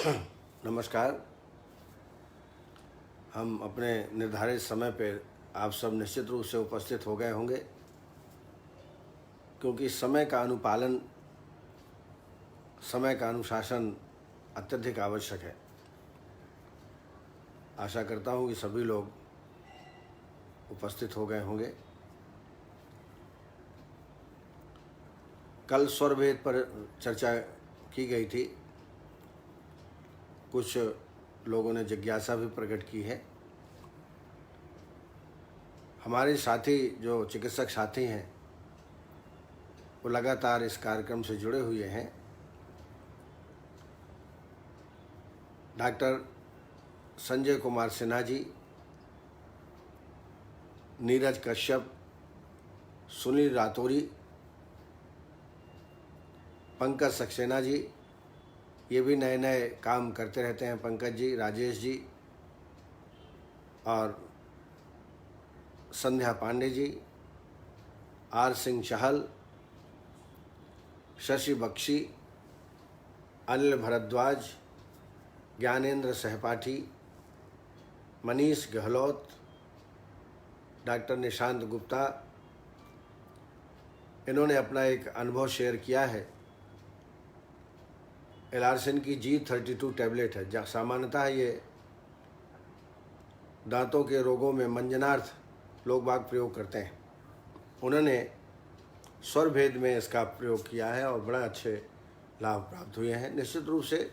नमस्कार। हम अपने निर्धारित समय पर आप सब निश्चित रूप से उपस्थित हो गए होंगे, क्योंकि समय का अनुपालन, समय का अनुशासन अत्यधिक आवश्यक है। आशा करता हूँ कि सभी लोग उपस्थित हो गए होंगे। कल स्वर भेद पर चर्चा की गई थी। कुछ लोगों ने जिज्ञासा भी प्रकट की है। हमारे साथी जो चिकित्सक साथी हैं वो लगातार इस कार्यक्रम से जुड़े हुए हैं। डॉक्टर संजय कुमार सिन्हा जी, नीरज कश्यप, सुनील रातौरी, पंकज सक्सेना जी, ये भी नए नए काम करते रहते हैं। पंकज जी, राजेश जी और संध्या पांडे जी, आर सिंह चहल, शशि बख्शी, अनिल भरद्वाज, ज्ञानेंद्र सहपाठी, मनीष गहलोत, डॉक्टर निशांत गुप्ता, इन्होंने अपना एक अनुभव शेयर किया है। एलार्सन की G32 टैबलेट है, जहाँ सामान्यतः ये दांतों के रोगों में मंजनार्थ लोग बाग प्रयोग करते हैं। उन्होंने स्वर भेद में इसका प्रयोग किया है और बड़ा अच्छे लाभ प्राप्त हुए हैं। निश्चित रूप से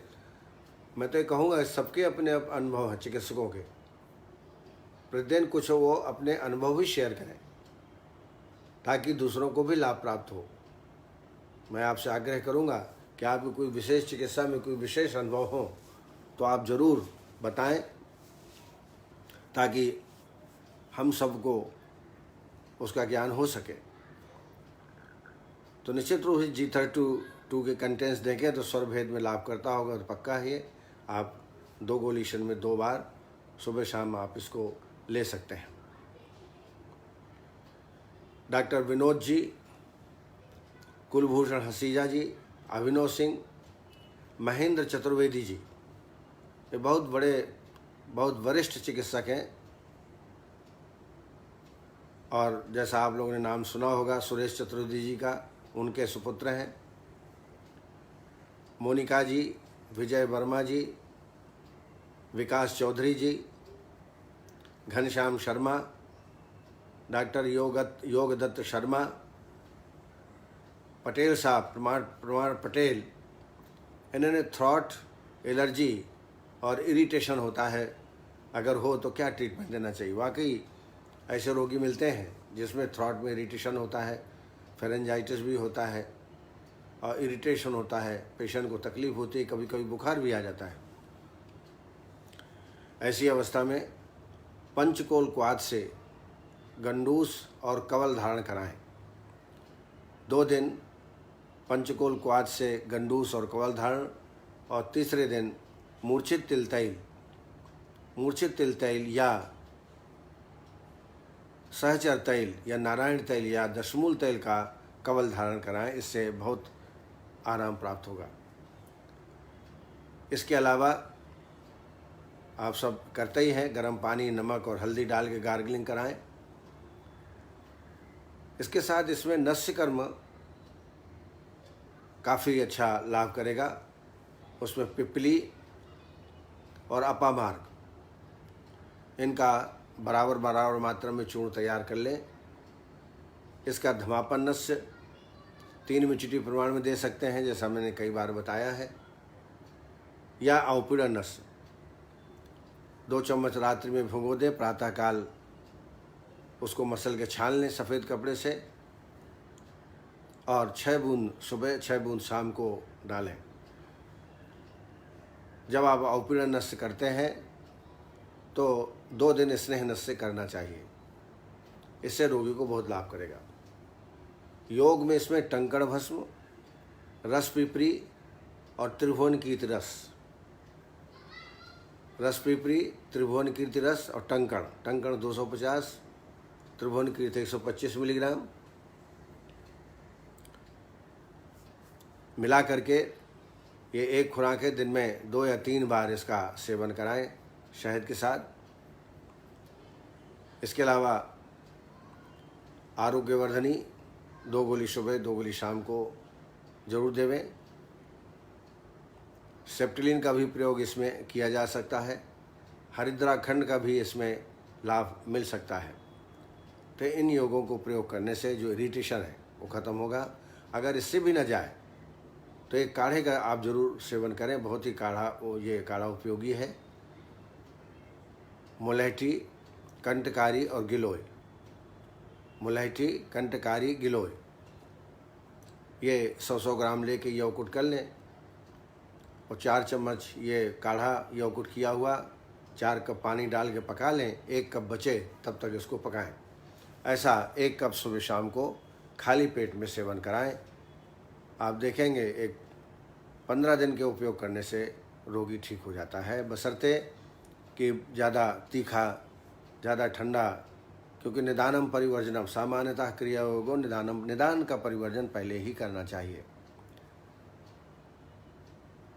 मैं तो कहूँगा सबके अपने अनुभव हैं चिकित्सकों के। प्रतिदिन कुछ वो अपने अनुभव भी शेयर करें ताकि दूसरों को भी लाभ प्राप्त हो। मैं आपसे आग्रह करूँगा कि आपको कोई विशेष चिकित्सा में कोई विशेष अनुभव हो तो आप ज़रूर बताएं, ताकि हम सबको उसका ज्ञान हो सके। तो निश्चित रूप से G32 के कंटेंट्स देखें तो स्वर भेद में लाभ करता होगा तो पक्का है। आप 2 गोली दिन में 2 बार सुबह शाम आप इसको ले सकते हैं। डॉक्टर विनोद जी, कुलभूषण हसीजा जी, अभिनव सिंह, महेंद्र चतुर्वेदी जी, ये बहुत वरिष्ठ चिकित्सक हैं। और जैसा आप लोगों ने नाम सुना होगा सुरेश चतुर्वेदी जी का, उनके सुपुत्र हैं। मोनिका जी, विजय वर्मा जी, विकास चौधरी जी, घनश्याम शर्मा, डॉक्टर योगदत्त शर्मा, पटेल साहब, प्रमाण पटेल, इन्होंने थ्रॉट एलर्जी और इरिटेशन होता है, अगर हो तो क्या ट्रीटमेंट देना चाहिए। वाकई ऐसे रोगी मिलते हैं जिसमें थ्रॉट में इरिटेशन होता है, फेरेंजाइटिस भी होता है और इरिटेशन होता है, पेशेंट को तकलीफ होती है, कभी कभी बुखार भी आ जाता है। ऐसी अवस्था में पंचकोल क्वाथ से गंडूस और कवल धारण कराएं। 2 दिन पंचकोल क्वाथ से गंडूस और कवल धारण, और तीसरे दिन मूर्छित तिल तैल या सहचर तैल या नारायण तैल या दशमूल तैल का कवल धारण कराएं। इससे बहुत आराम प्राप्त होगा। इसके अलावा आप सब करते ही हैं, गर्म पानी, नमक और हल्दी डाल के गार्गलिंग कराएं। इसके साथ इसमें नस्यकर्म काफ़ी अच्छा लाभ करेगा। उसमें पिपली और अपामार्ग, इनका बराबर मात्रा में चूर्ण तैयार कर लें। इसका धमापन नस्य 3 मिलीलीटर प्रमाण में दे सकते हैं, जैसा मैंने कई बार बताया है, या अवपीड़न नस्य 2 चम्मच रात्रि में भिगो दें, प्रातःकाल उसको मसल के छान लें सफ़ेद कपड़े से, और 6 बूंद सुबह 6 बूंद शाम को डालें। जब आप अवपीड़न नस्य करते हैं तो 2 दिन स्नेह नस्य करना चाहिए। इससे रोगी को बहुत लाभ करेगा। योग में इसमें टंकण भस्म, रस पिपरी और त्रिभुवन कीर्ति रस और टंकण 250, त्रिभुवन कीर्ति 125 मिलीग्राम मिला करके ये एक खुराक है, दिन में 2 या 3 बार इसका सेवन कराएं शहद के साथ। इसके अलावा आरोग्यवर्धनी 2 गोली सुबह 2 गोली शाम को जरूर देवें। सेप्टिलिन का भी प्रयोग इसमें किया जा सकता है। हरिद्राखंड का भी इसमें लाभ मिल सकता है। तो इन योगों को प्रयोग करने से जो इरिटेशन है वो ख़त्म होगा। अगर इससे भी न जाए तो एक काढ़े का आप ज़रूर सेवन करें, बहुत ही ये काढ़ा उपयोगी है। मुलैठी, कंटकारी और गिलोय, मुलैठी, कंटकारी, गिलोय, ये 100-100 ग्राम लेके यौकुट कर लें और 4 चम्मच ये काढ़ा यौकुट किया हुआ 4 कप पानी डाल के पका लें। 1 कप बचे तब तक इसको पकाएं। ऐसा 1 कप सुबह शाम को खाली पेट में सेवन कराएं। आप देखेंगे एक 15 दिन के उपयोग करने से रोगी ठीक हो जाता है, बशर्ते कि ज़्यादा तीखा, ज़्यादा ठंडा, क्योंकि निदानम परिवर्जनम, सामान्यतः क्रियायोगो निदानम, निदान का परिवर्जन पहले ही करना चाहिए।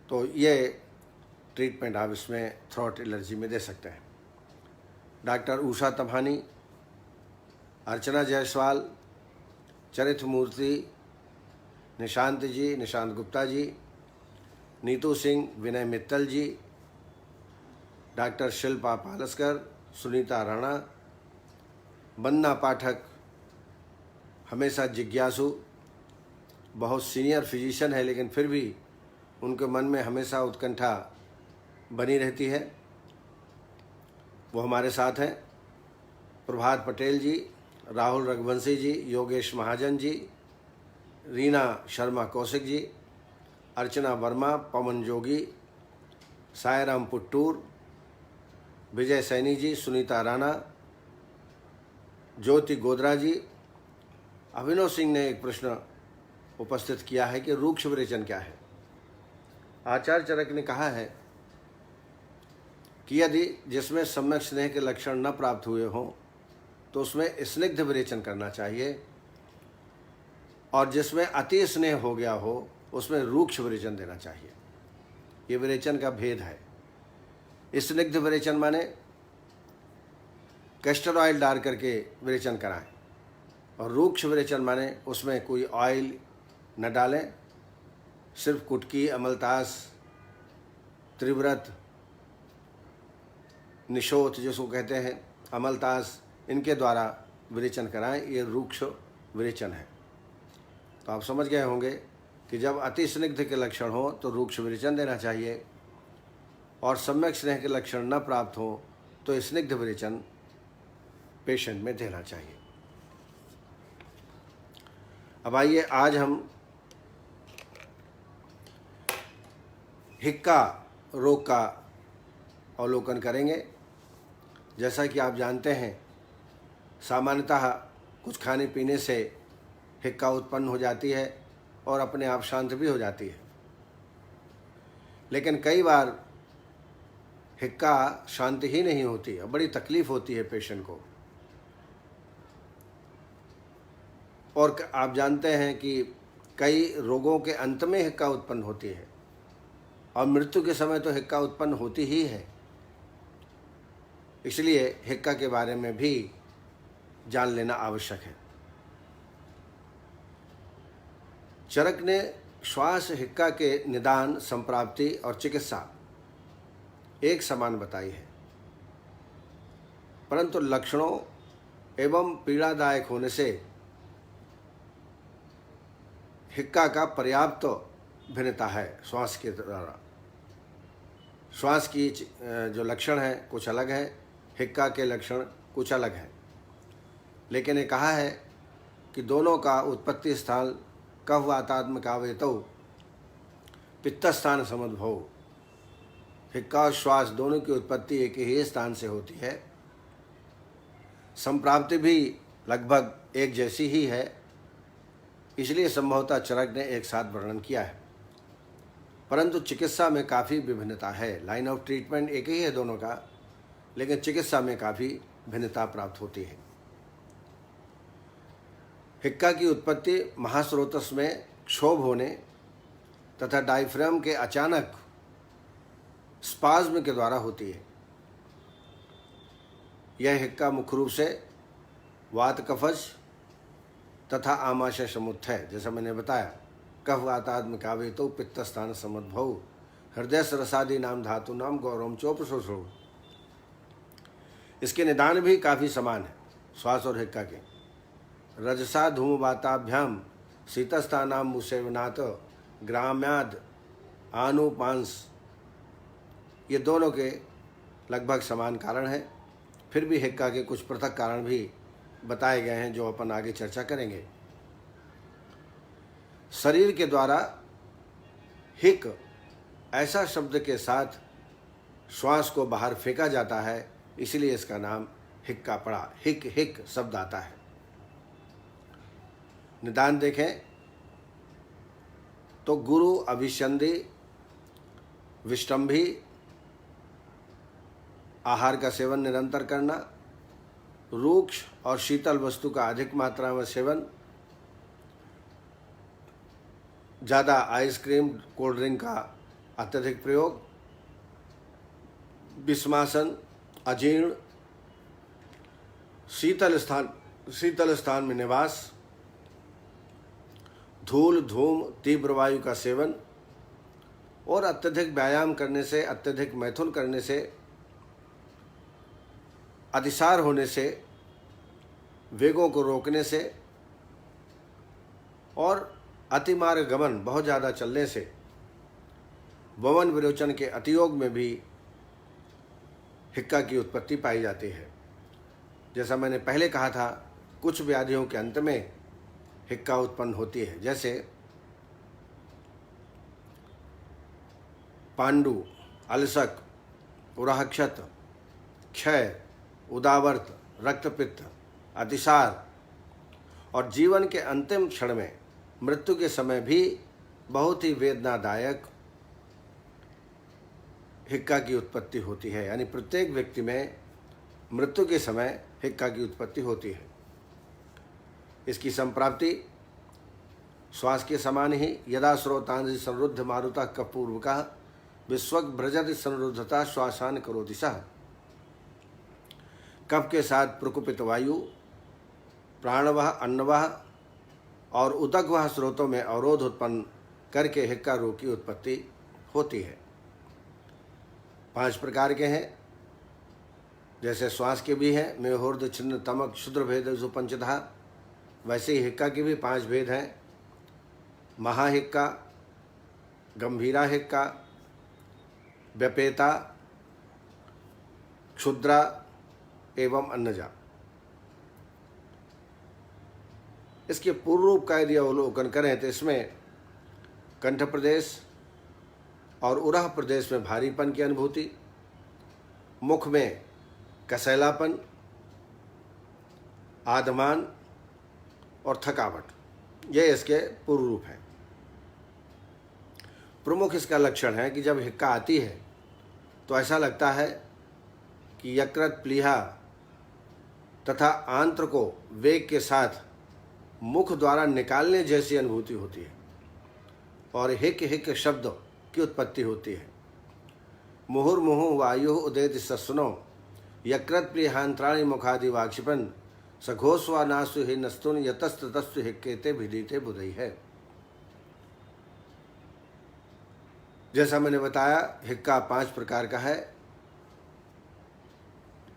तो ये ट्रीटमेंट आप इसमें थ्रोट एलर्जी में दे सकते हैं। डॉक्टर उषा तभानी, अर्चना जायसवाल, चरित मूर्ति, निशांत जी, निशांत गुप्ता जी, नीतू सिंह, विनय मित्तल जी, डॉक्टर शिल्पा पालस्कर, सुनीता राणा, बन्ना पाठक, हमेशा जिज्ञासु, बहुत सीनियर फिजिशियन है लेकिन फिर भी उनके मन में हमेशा उत्कंठा बनी रहती है, वो हमारे साथ हैं। प्रभात पटेल जी, राहुल रघुवंशी जी, योगेश महाजन जी, रीना शर्मा कौशिक जी, अर्चना वर्मा, पवन जोगी, सायराम पुट्टूर, विजय सैनी जी, सुनीता राणा, ज्योति गोदरा जी। अभिनव सिंह ने एक प्रश्न उपस्थित किया है कि रूक्ष विरेचन क्या है। आचार्य चरक ने कहा है कि यदि जिसमें सम्यक स्नेह के लक्षण न प्राप्त हुए हों तो उसमें स्निग्ध विरेचन करना चाहिए, और जिसमें अति स्नेह हो गया हो उसमें रूक्ष विरेचन देना चाहिए। ये विरेचन का भेद है। स्निग्ध विरेचन माने कैस्टर ऑयल डाल करके विरेचन कराएं, और रूक्ष विरेचन माने उसमें कोई ऑयल न डालें, सिर्फ कुटकी, अमलतास, त्रिव्रत, निशोथ जिसको कहते हैं, अमलतास, इनके द्वारा विरेचन कराएं। ये रूक्ष विरेचन है। तो आप समझ गए होंगे कि जब अति स्निग्ध के लक्षण हो तो रूक्ष विरेचन देना चाहिए, और सम्यक स्नेह के लक्षण न प्राप्त हो तो स्निग्ध विरेचन पेशेंट में देना चाहिए। अब आइए आज हम हिक्का रोग का अवलोकन करेंगे। जैसा कि आप जानते हैं, सामान्यतः कुछ खाने पीने से हिक्का उत्पन्न हो जाती है और अपने आप शांत भी हो जाती है, लेकिन कई बार हिक्का शांति ही नहीं होती है, बड़ी तकलीफ होती है पेशेंट को। और आप जानते हैं कि कई रोगों के अंत में हिक्का उत्पन्न होती है, और मृत्यु के समय तो हिक्का उत्पन्न होती ही है। इसलिए हिक्का के बारे में भी जान लेना आवश्यक है। चरक ने श्वास हिक्का के निदान, संप्राप्ति और चिकित्सा एक समान बताई है, परंतु लक्षणों एवं पीड़ादायक होने से हिक्का का पर्याप्त भिन्नता है। श्वास के द्वारा श्वास की जो लक्षण है कुछ अलग है, हिक्का के लक्षण कुछ अलग है, लेकिन ये कहा है कि दोनों का उत्पत्ति स्थान कह वातात्मकावेतो पित्तस्थान समुद्भव। हिक्का और श्वास दोनों की उत्पत्ति एक ही स्थान से होती है, संप्राप्ति भी लगभग एक जैसी ही है, इसलिए संभवतः चरक ने एक साथ वर्णन किया है। परंतु चिकित्सा में काफ़ी विभिन्नता है। लाइन ऑफ ट्रीटमेंट एक ही है दोनों का, लेकिन चिकित्सा में काफ़ी भिन्नता प्राप्त होती है। हिक्का की उत्पत्ति महास्रोतस में क्षोभ होने तथा डायफ्राम के अचानक स्पाज्म के द्वारा होती है। यह हिक्का मुख्य रूप से वात कफज तथा आमाशय समुत्थ है। जैसा मैंने बताया, कफ वातात्म कावे तो पित्तस्थान समुद्भव हृदय सरसादि नाम धातु नाम गौरव चोपसोषो। इसके निदान भी काफ़ी समान है श्वास और हिक्का के। रजसा धूम वाताभ्याम शीतस्थानाम मुसेवनात् ग्राम्याद आनुपांस, ये दोनों के लगभग समान कारण हैं। फिर भी हिक्का के कुछ पृथक कारण भी बताए गए हैं जो अपन आगे चर्चा करेंगे। शरीर के द्वारा हिक ऐसा शब्द के साथ श्वास को बाहर फेंका जाता है, इसलिए इसका नाम हिक्का पड़ा। हिक हिक शब्द आता है। निदान देखें तो गुरु अभिसंधि विष्टंभी, आहार का सेवन निरंतर करना, रूक्ष और शीतल वस्तु का अधिक मात्रा में सेवन, ज़्यादा आइसक्रीम कोल्ड ड्रिंक का अत्यधिक प्रयोग, विषमासन, अजीर्ण, शीतल स्थान में निवास, धूल धूम तीव्र वायु का सेवन और अत्यधिक व्यायाम करने से, अत्यधिक मैथुन करने से, अतिसार होने से, वेगों को रोकने से और अतिमार्ग गमन बहुत ज़्यादा चलने से, वमन विरोचन के अतियोग में भी हिक्का की उत्पत्ति पाई जाती है। जैसा मैंने पहले कहा था, कुछ व्याधियों के अंत में हिक्का उत्पन्न होती है, जैसे पांडु, अलसक, उराहक्षत, क्षय, उदावर्त, रक्तपित्त, अतिसार और जीवन के अंतिम क्षण में मृत्यु के समय भी बहुत ही वेदनादायक हिक्का की उत्पत्ति होती है। यानी प्रत्येक व्यक्ति में मृत्यु के समय हिक्का की उत्पत्ति होती है। इसकी संप्राप्ति श्वास के समान ही यदा स्रोतांसि संरुद्ध मारुतः कपूर्वकः विश्वक भ्रजति संरुद्धता श्वासान करोति सः। कफ के साथ प्रकुपित वायु, प्राणवह, अन्नवह और उदकवह स्रोतों में अवरोध उत्पन्न करके हिक्का रोग की उत्पत्ति होती है। 5 प्रकार के हैं, जैसे श्वास के भी हैं, मेहोर्ध, छिन्न, तमक, क्षुद्र भेद जो पंचधा, वैसे ही हिक्का के भी 5 भेद हैं। महाहिक्का, गंभीरा हिक्का, व्यपेता, क्षुद्रा एवं अन्नजा। इसके पूर्व रूप का यदि अवलोकन करें तो इसमें कंठ प्रदेश और उरह प्रदेश में भारीपन की अनुभूति, मुख में कसैलापन, आधमान और थकावट, ये इसके पूर्व रूप हैं। प्रमुख इसका लक्षण है कि जब हिक्का आती है तो ऐसा लगता है कि यकृत, प्लीहा तथा आंत्र को वेग के साथ मुख द्वारा निकालने जैसी अनुभूति होती है और हिक हिक शब्द की उत्पत्ति होती है। मुहुर्मुहुः वायुः उदेति सस्नो यकृत प्लीहांत्राणि मुखादि वाक्षिपन सघोस्वा नासु हि नस्तुन यतस्ततस्तु हिक्केते भिदीते बुधई है। जैसा मैंने बताया, हिक्का 5 प्रकार का है।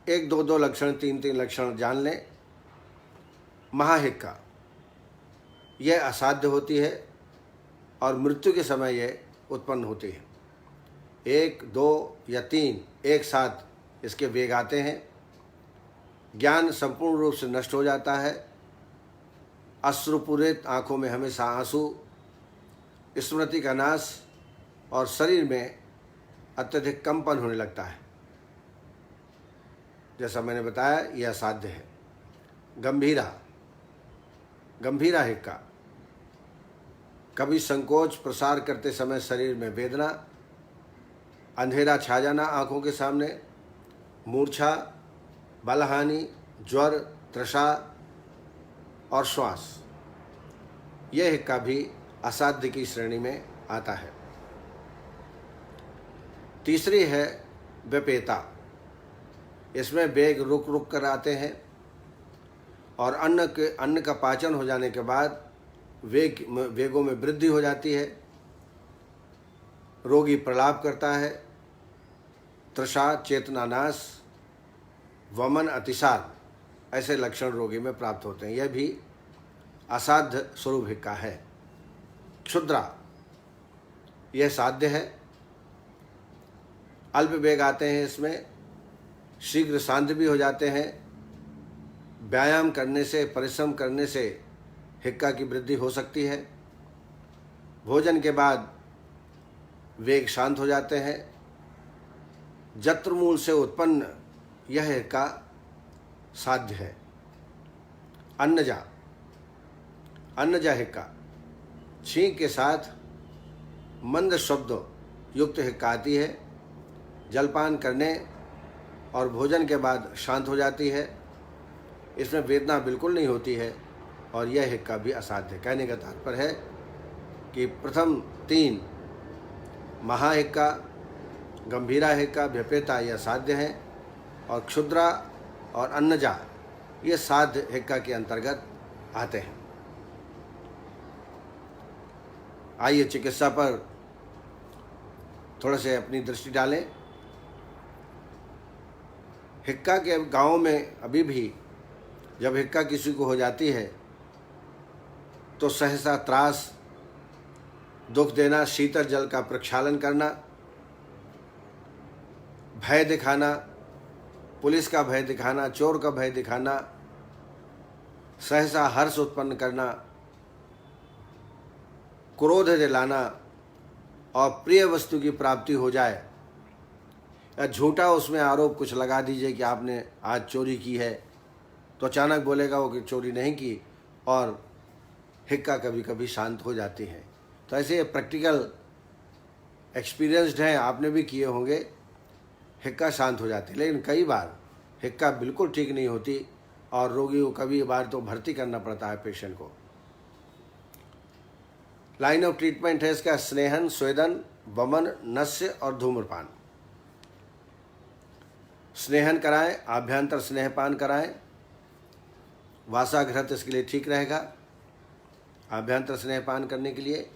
1 2 2 लक्षण, 3 3 लक्षण जान लें। महाहिक्का यह असाध्य होती है और मृत्यु के समय यह उत्पन्न होती है। 1 2 या 3 एक साथ इसके वेग आते हैं। ज्ञान संपूर्ण रूप से नष्ट हो जाता है। अश्रुपूरित आँखों में हमेशा आंसू, स्मृति का नाश और शरीर में अत्यधिक कंपन होने लगता है। जैसा मैंने बताया, यह असाध्य है। गंभीरा हिक्का, कभी संकोच प्रसार करते समय शरीर में वेदना, अंधेरा छा जाना आँखों के सामने, मूर्छा, बलहानि, ज्वर, तृषा और श्वास, यह हिक्का भी असाध्य की श्रेणी में आता है। तीसरी है व्यपेता। इसमें वेग रुक रुक कर आते हैं और अन्न का पाचन हो जाने के बाद वेगों में वृद्धि हो जाती है। रोगी प्रलाप करता है, तृषा, चेतनानाश, वमन, अतिसार, ऐसे लक्षण रोगी में प्राप्त होते हैं। यह भी असाध्य स्वरूप हिक्का है। क्षुद्रा, यह साध्य है। अल्प वेग आते हैं इसमें, शीघ्र शांत भी हो जाते हैं। व्यायाम करने से, परिश्रम करने से हिक्का की वृद्धि हो सकती है। भोजन के बाद वेग शांत हो जाते हैं। जत्रमूल से उत्पन्न यह हिक्का साध्य है। अन्नजा, अन्नजा हिक्का, छींक के साथ मंद शब्द युक्त हिक्का आती है। जलपान करने और भोजन के बाद शांत हो जाती है। इसमें वेदना बिल्कुल नहीं होती है और यह हिक्का भी असाध्य है। कहने का तात्पर्य है कि प्रथम 3 महाहिक्का, गंभीरा हिक्का, व्यपेता यह साध्य है और क्षुद्रा और अन्नजा ये साध्य हिक्का के अंतर्गत आते हैं। आइए चिकित्सा पर थोड़ा से अपनी दृष्टि डालें। हिक्का के गांव में अभी भी जब हिक्का किसी को हो जाती है तो सहसा त्रास, दुख देना, शीतल जल का प्रक्षालन करना, भय दिखाना, पुलिस का भय दिखाना, चोर का भय दिखाना, सहसा हर्ष उत्पन्न करना, क्रोध दिलाना और प्रिय वस्तु की प्राप्ति हो जाए या झूठा उसमें आरोप कुछ लगा दीजिए कि आपने आज चोरी की है, तो अचानक बोलेगा वो कि चोरी नहीं की और हिक्का कभी कभी शांत हो जाती है। तो ऐसे प्रैक्टिकल एक्सपीरियंस्ड हैं, आपने भी किए होंगे। हिक्का शांत हो जाती है, लेकिन कई बार हिक्का बिल्कुल ठीक नहीं होती और रोगी को कभी बार तो भर्ती करना पड़ता है पेशेंट को। लाइन ऑफ ट्रीटमेंट है इसका स्नेहन, स्वेदन, वमन, नस्य और धूम्रपान। स्नेहन कराएं, आभ्यंतर स्नेहपान कराएं, वासाघृत इसके लिए ठीक रहेगा आभ्यंतर स्नेहपान करने के लिए।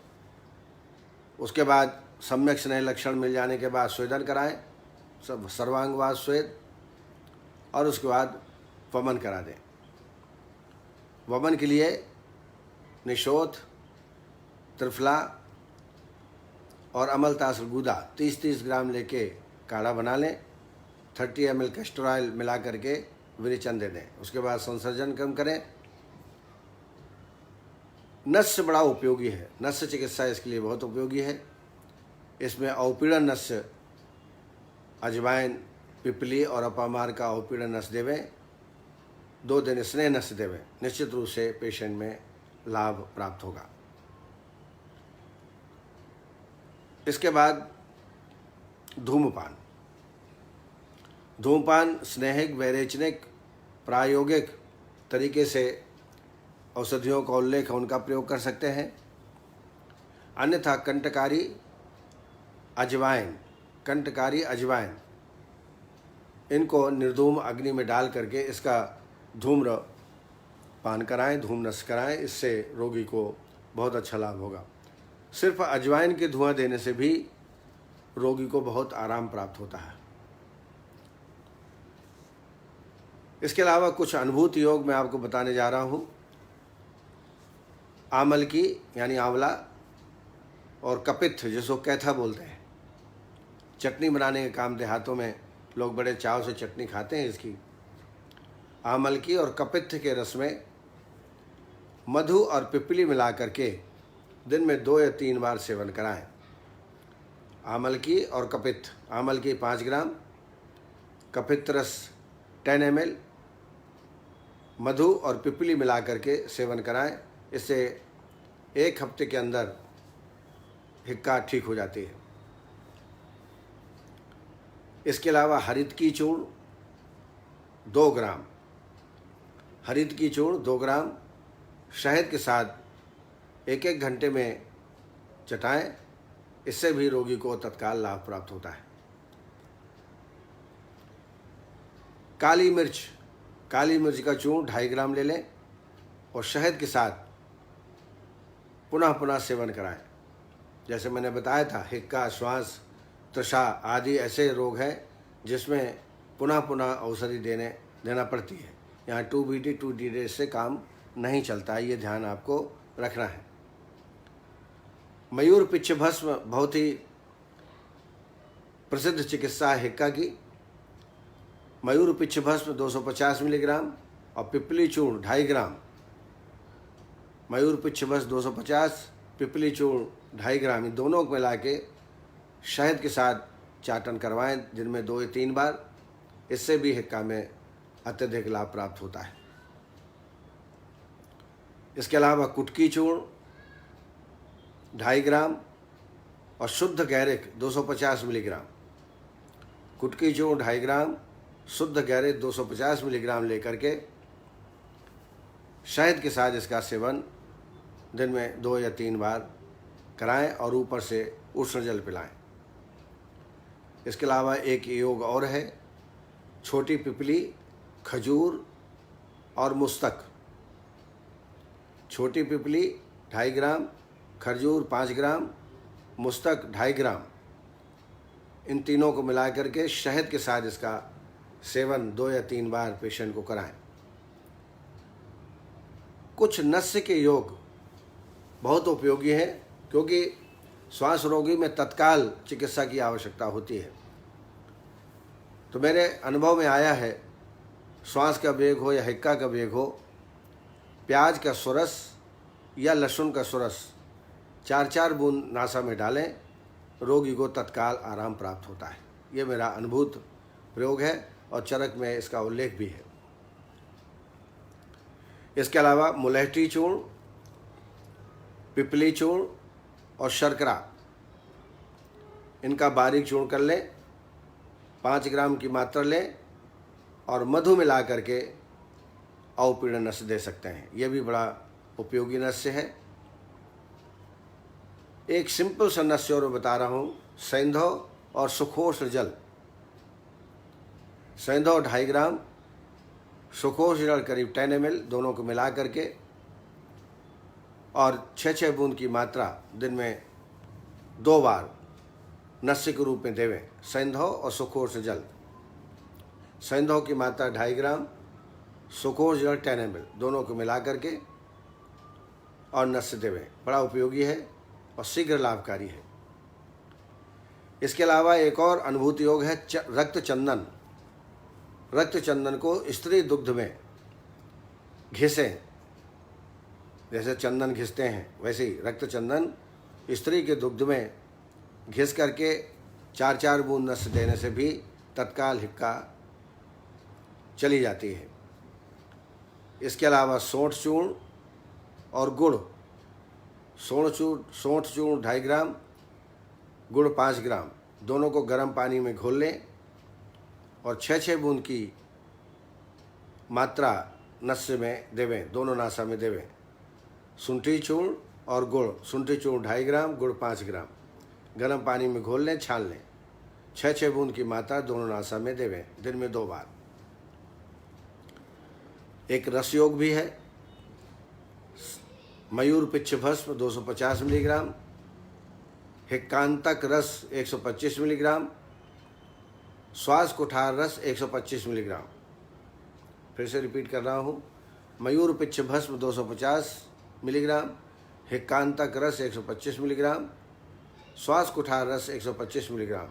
उसके बाद सम्यक स्नेह लक्षण मिल जाने के बाद स्वेदन कराएं, सब सर्वांगवाद स्वेद, और उसके बाद वमन करा दें। वमन के लिए निशोथ, त्रिफला और अमलतास गुदा 30-30 ग्राम लेके काढ़ा बना लें। 30 ml कैस्टर ऑयल मिला करके विरेचन दे दें। उसके बाद संसर्जन कम करें। नस्य बड़ा उपयोगी है, नस्य चिकित्सा इसके लिए बहुत उपयोगी है। इसमें अवपीड़न नस्य, अजवाइन, पिपली और अपामार का अवपीड़न नस्य देवें। 2 दिन स्नेह नस्य देवें। निश्चित रूप से पेशेंट में लाभ प्राप्त होगा। इसके बाद धूम्रपान। धूम्रपान स्नेहिक, वैरेचनिक, प्रायोगिक तरीके से औषधियों का उल्लेख है, उनका प्रयोग कर सकते हैं। अन्यथा कंटकारी अजवाइन, इनको निर्धूम अग्नि में डाल करके इसका धूम्र पान कराएं, धूम्रनस्य कराएं। इससे रोगी को बहुत अच्छा लाभ होगा। सिर्फ अजवाइन के धुआं देने से भी रोगी को बहुत आराम प्राप्त होता है। इसके अलावा कुछ अनुभूति योग मैं आपको बताने जा रहा हूँ। आमल की यानी आंवला और कपित्थ, जिसको कैथा बोलते हैं, चटनी बनाने के काम देहातों में लोग बड़े चाव से चटनी खाते हैं इसकी। आमल की और कपित्थ के रस में मधु और पिपली मिला करके दिन में 2 या 3 बार सेवन कराएं। आमल की और कपित्थ, आमल की 5 ग्राम, कपित्थ रस 10 ml, मधु और पिपली मिला करके सेवन कराएं। इससे 1 हफ्ते के अंदर हिक्का ठीक हो जाती है। इसके अलावा हरित की चूर्ण 2 ग्राम, हरित की चूर्ण 2 ग्राम शहद के साथ 1-1 घंटे में चटाएं इससे भी रोगी को तत्काल लाभ प्राप्त होता है। काली मिर्च का चूर्ण 2.5 ग्राम ले लें और शहद के साथ पुनः पुनः सेवन कराएं। जैसे मैंने बताया था, हिक्का, श्वास, त्वचा आदि ऐसे रोग हैं जिसमें पुनः पुनः औषधि देना पड़ती है। यहाँ 2BT 2D से काम नहीं चलता है, ये ध्यान आपको रखना है। मयूर पिच्छ भस्म बहुत ही प्रसिद्ध चिकित्सा है हिक्का की। मयूर पिच्छ भस्म 250 मिलीग्राम और पिपली चूर्ण 2.5 ग्राम। मयूर पिच्छ भस्म 250, पिपली चूर्ण 2.5 ग्राम, इन दोनों को मिला के शहद के साथ चाटन करवाएं दिन में 2 या 3 बार। इससे भी हिक्का में अत्यधिक लाभ प्राप्त होता है। इसके अलावा कुटकी चूर्ण 2.5 ग्राम और शुद्ध गैरिक 250 मिलीग्राम। कुटकी चूर्ण 2.5 ग्राम, शुद्ध गैरिक 250 मिलीग्राम लेकर के शहद के साथ इसका सेवन दिन में 2 या 3 बार कराएं और ऊपर से उष्ण जल पिलाएं। इसके अलावा एक योग और है, छोटी पिपली, खजूर और मुस्तक। छोटी पिपली 2.5 ग्राम, खजूर 5 ग्राम, मुस्तक 2.5 ग्राम, इन तीनों को मिला करके शहद के साथ इसका सेवन 2 या 3 बार पेशेंट को कराएं। कुछ नस्य के योग बहुत उपयोगी हैं क्योंकि श्वास रोगी में तत्काल चिकित्सा की आवश्यकता होती है। तो मेरे अनुभव में आया है, श्वास का वेग हो या हिक्का का वेग हो, प्याज का सुरस या लहसुन का सुरस 4-4 बूंद नासा में डालें, रोगी को तत्काल आराम प्राप्त होता है। ये मेरा अनुभूत प्रयोग है और चरक में इसका उल्लेख भी है। इसके अलावा मुलहटी चूर्ण, पिपली चूर्ण और शर्करा, इनका बारीक चूर्ण कर लें, 5 ग्राम की मात्रा लें और मधु मिला करके अवपीड़न नस्य दे सकते हैं। यह भी बड़ा उपयोगी नस्य है। एक सिंपल सा नस्य और बता रहा हूँ, सैंधव और सुखोष्ण जल। सैंधव 2.5 ग्राम, सुखोष्ण जल करीब 10 ml, दोनों को मिला करके और 6-6 बूंद की मात्रा दिन में 2 बार नस्य के रूप में देवें। सैंधव और सुखोष्ण जल, सैंधव की मात्रा 2.5 ग्राम, सुखोष्ण जल 10 ml, दोनों को मिला करके और नस्य देवें। बड़ा उपयोगी है और शीघ्र लाभकारी है। इसके अलावा एक और अनुभूति योग है, रक्त चंदन। रक्त चंदन को स्त्री दुग्ध में घिसें, जैसे चंदन घिसते हैं वैसे ही रक्त चंदन स्त्री के दुग्ध में घिस करके 4-4 बूंद नस्य देने से भी तत्काल हिक्का चली जाती है। इसके अलावा सोंठ चूर्ण और गुड़, सोंठ चूर्ण 2.5 ग्राम, गुड़ 5 ग्राम, दोनों को गर्म पानी में घोल लें और 6-6 बूंद की मात्रा नस्य में देवें, दोनों नासा में देवें। शुंठी चूर्ण और गुड़, शुंठी चूर्ण 2.5 ग्राम, गुड़ 5 ग्राम, गर्म पानी में घोल लें, छान लें। 6-6 बूंद की मात्रा दोनों नासा में देवें, दिन में 2 बार। एक रस योग भी है, मयूर पिच्छ भस्म 250 मिलीग्राम, हिक्कांतक रस 125 मिलीग्राम, श्वास कुठार रस 125 मिलीग्राम। फिर से रिपीट कर रहा हूँ, मयूर पिच्छ भस्म 250 मिलीग्राम, हिक्कांतक रस 125 मिलीग्राम, श्वास कुठार रस 125 मिलीग्राम।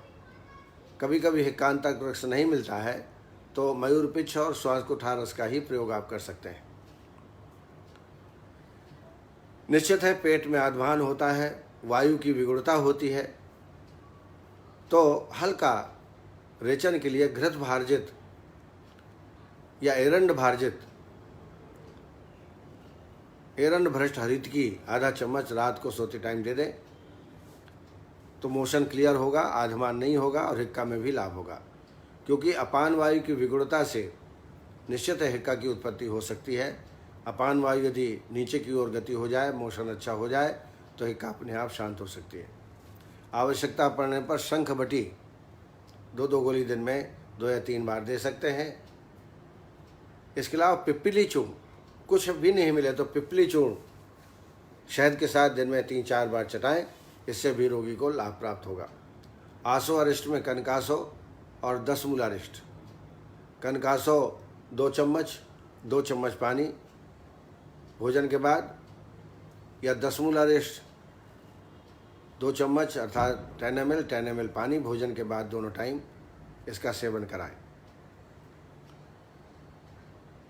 कभी कभी हिक्कांतक रस नहीं मिलता है तो मयूर पिच्छ और श्वास कुठार रस का ही प्रयोग आप कर सकते हैं। निश्चित है पेट में आध्वान होता है, वायु की विगुणता होती है, तो हल्का रेचन के लिए घृत भारजित या एरंड भारजित, एरंड भ्रष्ट हरित की आधा चम्मच रात को सोते टाइम दे दें तो मोशन क्लियर होगा, आध्मान नहीं होगा और हिक्का में भी लाभ होगा। क्योंकि अपान वायु की विगुणता से निश्चित है हिक्का की उत्पत्ति हो सकती है। अपान वायु यदि नीचे की ओर गति हो जाए, मोशन अच्छा हो जाए तो हिक्का अपने आप शांत हो सकती है। आवश्यकता पड़ने पर शंख बटी 2-2 गोली दिन में 2 या 3 बार दे सकते हैं। इसके अलावा पिप्पली चूर्ण, कुछ भी नहीं मिले तो पिप्पली चूर्ण शहद के साथ दिन में 3-4 बार चटाएं, इससे भी रोगी को लाभ प्राप्त होगा। आसो अरिष्ट में कनकासो और 10 मूलारिष्ट। कनकासो 2 चम्मच पानी भोजन के बाद, या 10 मूलारिष्ट 2 चम्मच अर्थात 10 ml पानी भोजन के बाद दोनों टाइम इसका सेवन कराएं।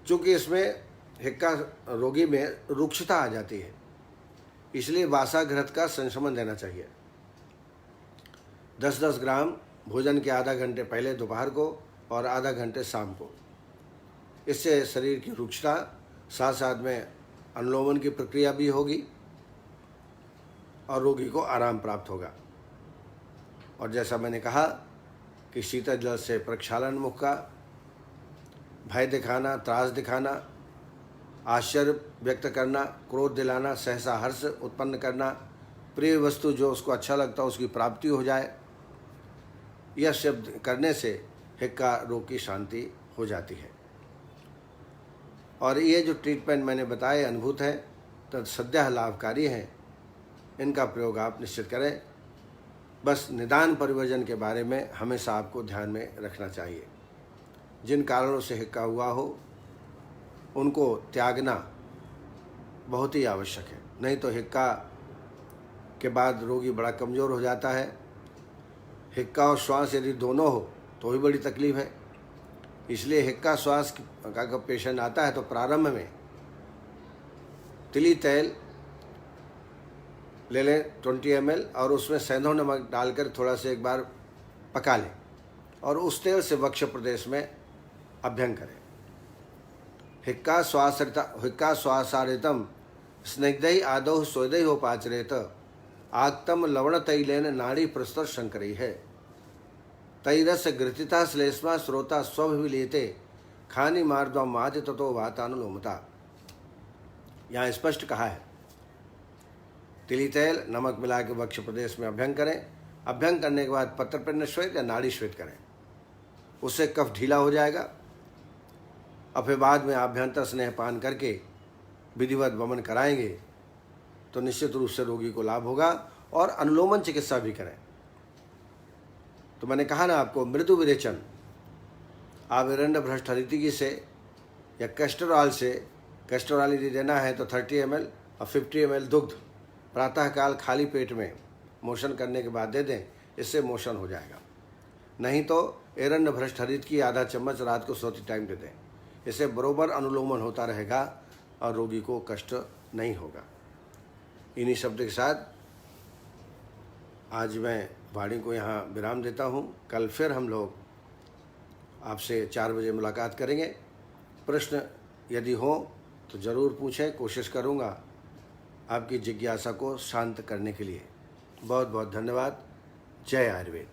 चूँकि इसमें हिक्का रोगी में रुक्षता आ जाती है, इसलिए वासा घृत का संशमन देना चाहिए। 10-10 ग्राम भोजन के आधा घंटे पहले दोपहर को और आधा घंटे शाम को। इससे शरीर की रुक्षता, साथ साथ में अनुलोमन की प्रक्रिया भी होगी और रोगी को आराम प्राप्त होगा। और जैसा मैंने कहा कि शीतल जल से प्रक्षालन मुख का, भय दिखाना, त्रास दिखाना, आश्चर्य व्यक्त करना, क्रोध दिलाना, सहसा हर्ष उत्पन्न करना, प्रिय वस्तु जो उसको अच्छा लगता है उसकी प्राप्ति हो जाए, यह शब्द करने से हिक्का रोग की शांति हो जाती है। और ये जो ट्रीटमेंट मैंने बताए अनुभूत है तो सद्यः लाभकारी हैं, इनका प्रयोग आप निश्चित करें। बस निदान परिवर्जन के बारे में हमेशा आपको ध्यान में रखना चाहिए। जिन कारणों से हिक्का हुआ हो उनको त्यागना बहुत ही आवश्यक है, नहीं तो हिक्का के बाद रोगी बड़ा कमज़ोर हो जाता है। हिक्का और श्वास यदि दोनों हो तो भी बड़ी तकलीफ है। इसलिए हिक्का श्वास का पेशेंट आता है तो प्रारंभ में तिली तेल ले लें 20 ml और उसमें सेंधव नमक डालकर थोड़ा सा एक बार पका लें और उस तेल से वक्ष प्रदेश में अभ्यंग करें। हिक्का श्वासारितम स्निग्धै आदौ स्वदैहोपाचरेत आक्तम लवण तैलेन नाड़ी प्रस्तर शंकरी है तैरस घृतिता श्लेष्मा स्रोता स्वभिलेते खानी मार्द्वा माज ततो वातानुलोमता। यहाँ स्पष्ट कहा है तिली तेल नमक मिला के वक्ष प्रदेश में अभ्यंग करें। अभ्यंग करने के बाद पत्रपिंड श्वेत या नाड़ी श्वेत करें, उससे कफ ढीला हो जाएगा। और फिर बाद में आभ्यंतर स्नेहपान करके विधिवत वमन कराएंगे तो निश्चित रूप से रोगी को लाभ होगा। और अनुलोमन चिकित्सा भी करें। तो मैंने कहा ना आपको, मृदु विरेचन आप एरंड भ्रष्ट हरितिकी से या कैस्टरॉल से, कैस्टरॉल यदि देना है तो 30 ml और 50 ml दुग्ध प्रातःकाल खाली पेट में मोशन करने के बाद दे दें, इससे मोशन हो जाएगा। नहीं तो एरंड भ्रष्ट हरित की आधा चम्मच रात को सोते टाइम दे दें, इससे बरोबर अनुलोमन होता रहेगा और रोगी को कष्ट नहीं होगा। इन्हीं शब्द के साथ आज मैं वाणी को यहाँ विराम देता हूँ। कल फिर हम लोग आपसे 4 बजे मुलाकात करेंगे। प्रश्न यदि हो तो ज़रूर पूछें, कोशिश करूँगा आपकी जिज्ञासा को शांत करने के लिए। बहुत बहुत धन्यवाद। जय आयुर्वेद।